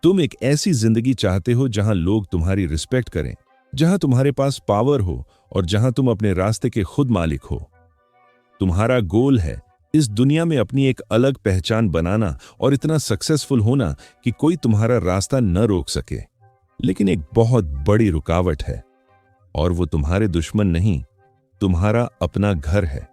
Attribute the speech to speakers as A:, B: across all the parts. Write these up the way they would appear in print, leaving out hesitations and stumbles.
A: तुम एक ऐसी जिंदगी चाहते हो जहां लोग तुम्हारी रिस्पेक्ट करें, जहां तुम्हारे पास पावर हो और जहां तुम अपने रास्ते के खुद मालिक हो। तुम्हारा गोल है इस दुनिया में अपनी एक अलग पहचान बनाना और इतना सक्सेसफुल होना कि कोई तुम्हारा रास्ता न रोक सके। लेकिन एक बहुत बड़ी रुकावट है, और वो तुम्हारे दुश्मन नहीं, तुम्हारा अपना घर है।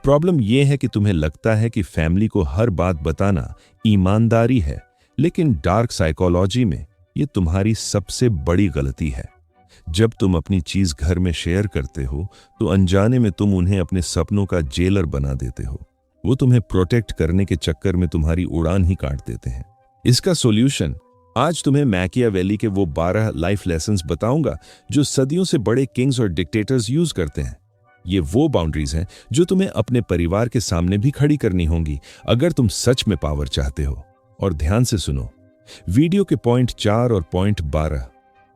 A: प्रॉब्लम यह है कि तुम्हें लगता है कि फैमिली को हर बात बताना ईमानदारी है, लेकिन डार्क साइकोलॉजी में यह तुम्हारी सबसे बड़ी गलती है। जब तुम अपनी चीज घर में शेयर करते हो तो अनजाने में तुम उन्हें अपने सपनों का जेलर बना देते हो। वो तुम्हें प्रोटेक्ट करने के चक्कर में तुम्हारी उड़ान ही काट देते हैं। इसका सॉल्यूशन आज तुम्हें मैकियावेली के वो 12 लाइफ लेसन्स बताऊंगा जो सदियों से बड़े किंग्स और डिक्टेटर्स यूज करते हैं। ये वो बाउंड्रीज हैं जो तुम्हें अपने परिवार के सामने भी खड़ी करनी होंगी अगर तुम सच में पावर चाहते हो। और ध्यान से सुनो, वीडियो के पॉइंट 4 और पॉइंट 12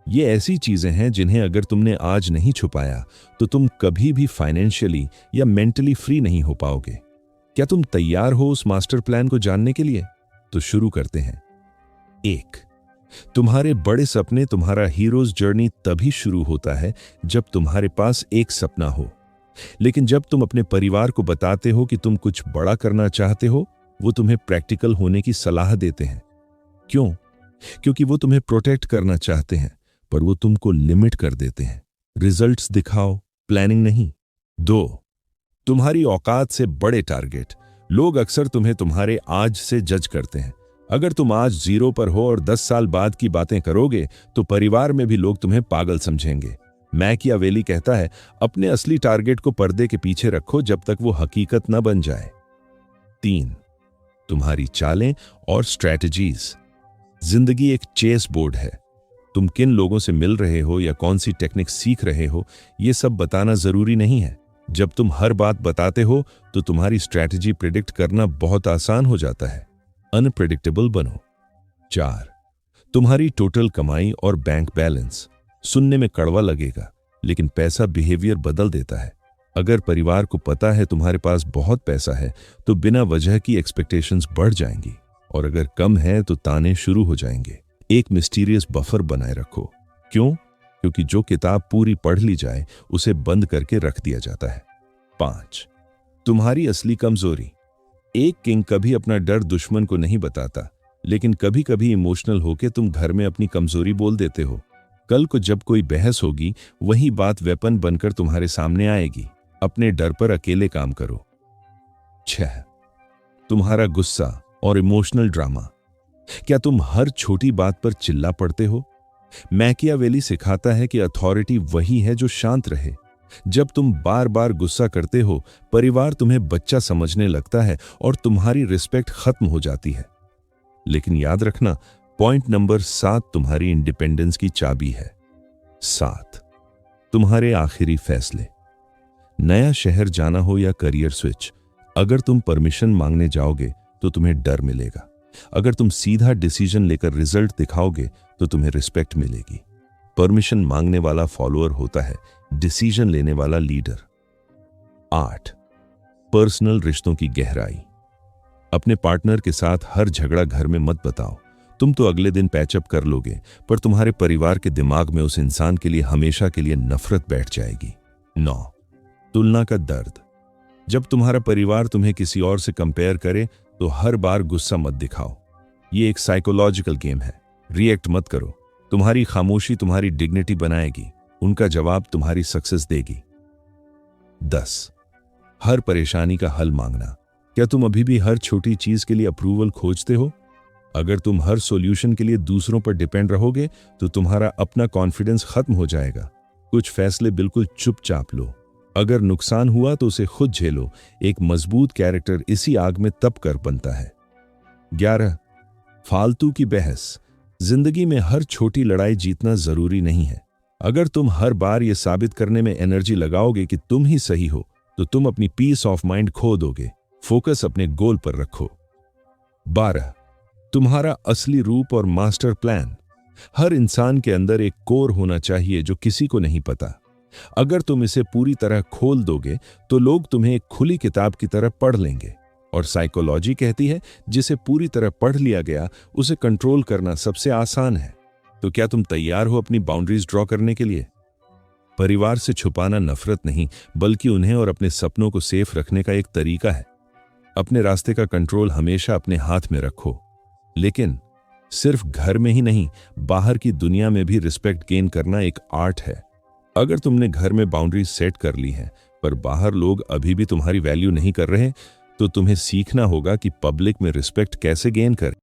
A: ये ऐसी चीजें हैं जिन्हें अगर तुमने आज नहीं छुपाया तो तुम कभी भी फाइनेंशियली या मेंटली फ्री नहीं हो पाओगे। क्या तुम तैयार हो उस मास्टर प्लान को जानने के लिए? तो शुरू करते हैं। 1, तुम्हारे बड़े सपने। तुम्हारा हीरोज जर्नी तभी शुरू होता है जब तुम्हारे पास एक सपना हो, लेकिन जब तुम अपने परिवार को बताते हो कि तुम कुछ बड़ा करना चाहते हो, वो तुम्हें प्रैक्टिकल होने की सलाह देते हैं। क्यों? क्योंकि वो तुम्हें प्रोटेक्ट करना चाहते हैं, पर वो तुमको लिमिट कर देते हैं। रिजल्ट्स दिखाओ, प्लानिंग नहीं। 2, तुम्हारी औकात से बड़े टारगेट। लोग अक्सर तुम्हें तुम्हारे आज से जज करते हैं। अगर तुम आज 0 पर हो और 10 साल बाद की बातें करोगे तो परिवार में भी लोग तुम्हें पागल समझेंगे। मैकियावेली कहता है, अपने असली टारगेट को पर्दे के पीछे रखो जब तक वो हकीकत न बन जाए। 3, तुम्हारी चालें और स्ट्रैटेजीज। जिंदगी एक चेस बोर्ड है। तुम किन लोगों से मिल रहे हो या कौन सी टेक्निक सीख रहे हो, ये सब बताना जरूरी नहीं है। जब तुम हर बात बताते हो तो तुम्हारी स्ट्रैटेजी प्रिडिक्ट करना बहुत आसान हो जाता है। अनप्रेडिक्टेबल बनो। 4, तुम्हारी टोटल कमाई और बैंक बैलेंस। सुनने में कड़वा लगेगा, लेकिन पैसा बिहेवियर बदल देता है। अगर परिवार को पता है तुम्हारे पास बहुत पैसा है तो बिना वजह की एक्सपेक्टेशंस बढ़ जाएंगी, और अगर कम है तो ताने शुरू हो जाएंगे। एक मिस्टीरियस बफर बनाए रखो। क्यों? क्योंकि जो किताब पूरी पढ़ ली जाए उसे बंद करके रख दिया जाता है। 5, तुम्हारी असली कमजोरी। एक किंग कभी अपना डर दुश्मन को नहीं बताता, लेकिन कभी कभी इमोशनल होके तुम घर में अपनी कमजोरी बोल देते हो। कल को जब कोई बहस होगी, वही बात वेपन बनकर तुम्हारे सामने आएगी। अपने डर पर अकेले काम करो। 6, तुम्हारा गुस्सा और इमोशनल ड्रामा। क्या तुम हर छोटी बात पर चिल्ला पड़ते हो? मैकियावेली सिखाता है कि अथॉरिटी वही है जो शांत रहे। जब तुम बार बार गुस्सा करते हो, परिवार तुम्हें बच्चा समझने लगता है और तुम्हारी रिस्पेक्ट खत्म हो जाती है। लेकिन याद रखना, पॉइंट नंबर 7 तुम्हारी इंडिपेंडेंस की चाबी है। 7, तुम्हारे आखिरी फैसले। नया शहर जाना हो या करियर स्विच, अगर तुम परमिशन मांगने जाओगे तो तुम्हें डर मिलेगा। अगर तुम सीधा डिसीजन लेकर रिजल्ट दिखाओगे तो तुम्हें रिस्पेक्ट मिलेगी। परमिशन मांगने वाला फॉलोअर होता है, डिसीजन लेने वाला लीडर। 8, पर्सनल रिश्तों की गहराई। अपने पार्टनर के साथ हर झगड़ा घर में मत बताओ। तुम तो अगले दिन पैचअप कर लोगे, पर तुम्हारे परिवार के दिमाग में उस इंसान के लिए हमेशा के लिए नफरत बैठ जाएगी। 9, तुलना का दर्द। जब तुम्हारा परिवार तुम्हें किसी और से कंपेयर करे तो हर बार गुस्सा मत दिखाओ। ये एक साइकोलॉजिकल गेम है। रिएक्ट मत करो। तुम्हारी खामोशी तुम्हारी डिग्निटी बनाएगी, उनका जवाब तुम्हारी सक्सेस देगी। 10, हर परेशानी का हल मांगना। क्या तुम अभी भी हर छोटी चीज के लिए अप्रूवल खोजते हो? अगर तुम हर सॉल्यूशन के लिए दूसरों पर डिपेंड रहोगे तो तुम्हारा अपना कॉन्फिडेंस खत्म हो जाएगा। कुछ फैसले बिल्कुल चुपचाप लो। अगर नुकसान हुआ तो उसे खुद झेलो। एक मजबूत कैरेक्टर इसी आग में तप कर बनता है। 11, फालतू की बहस। जिंदगी में हर छोटी लड़ाई जीतना जरूरी नहीं है। अगर तुम हर बार यह साबित करने में एनर्जी लगाओगे कि तुम ही सही हो तो तुम अपनी पीस ऑफ माइंड खो दोगे। फोकस अपने गोल पर रखो। 12, तुम्हारा असली रूप और मास्टर प्लान। हर इंसान के अंदर एक कोर होना चाहिए जो किसी को नहीं पता। अगर तुम इसे पूरी तरह खोल दोगे तो लोग तुम्हें एक खुली किताब की तरह पढ़ लेंगे, और साइकोलॉजी कहती है जिसे पूरी तरह पढ़ लिया गया उसे कंट्रोल करना सबसे आसान है। तो क्या तुम तैयार हो अपनी बाउंड्रीज ड्रॉ करने के लिए? परिवार से छुपाना नफरत नहीं, बल्कि उन्हें और अपने सपनों को सेफ रखने का एक तरीका है। अपने रास्ते का कंट्रोल हमेशा अपने हाथ में रखो, लेकिन सिर्फ घर में ही नहीं, बाहर की दुनिया में भी रिस्पेक्ट गेन करना एक आर्ट है। अगर तुमने घर में बाउंड्रीज सेट कर ली हैं पर बाहर लोग अभी भी तुम्हारी वैल्यू नहीं कर रहे, तो तुम्हें सीखना होगा कि पब्लिक में रिस्पेक्ट कैसे गेन करें।